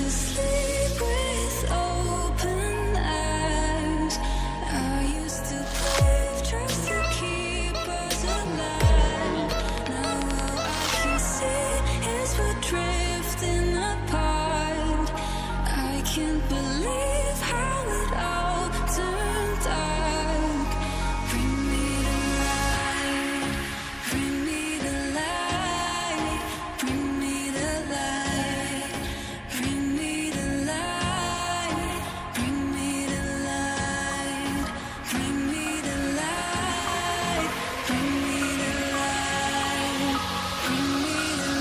to sleep with open eyes. I used to believe just to keep us alive. Now all I can see is we're drifting apart. I can't believe how it all turned dark. Bring me the light, bring me the light, bring me the light, bring me the light, bring me the light, bring me the light, bring me the light, bring me the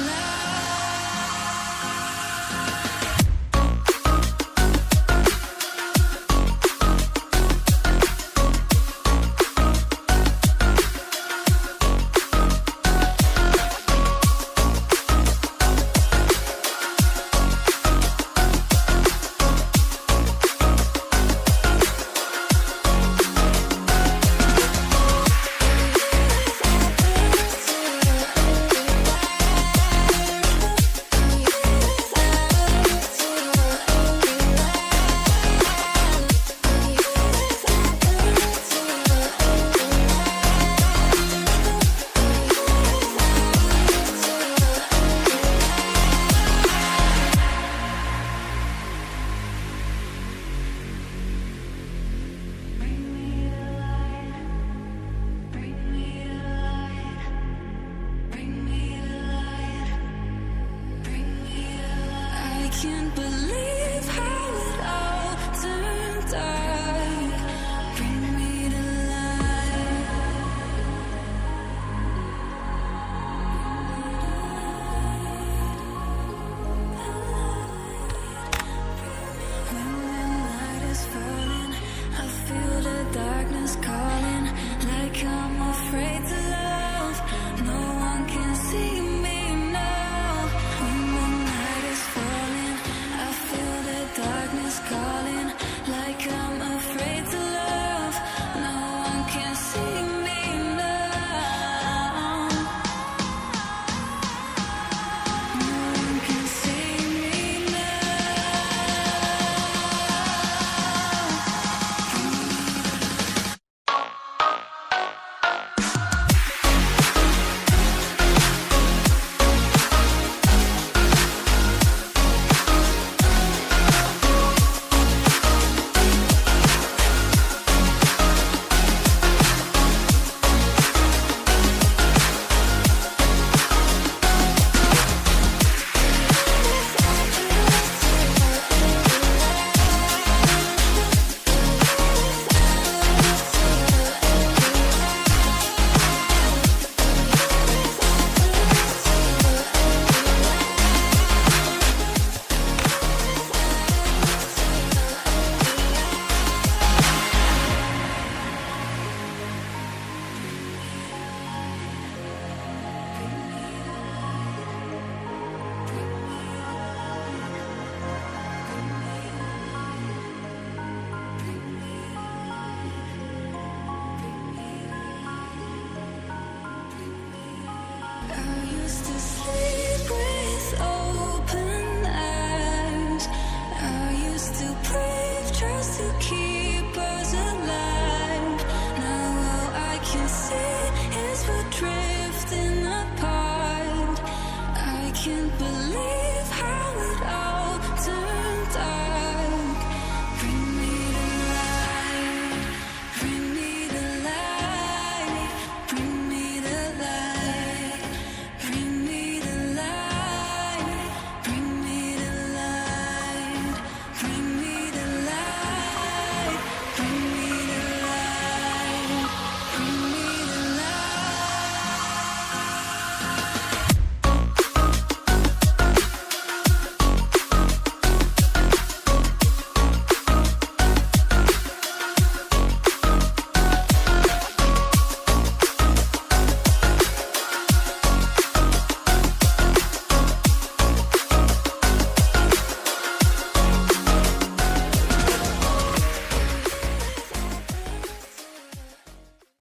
I can't believe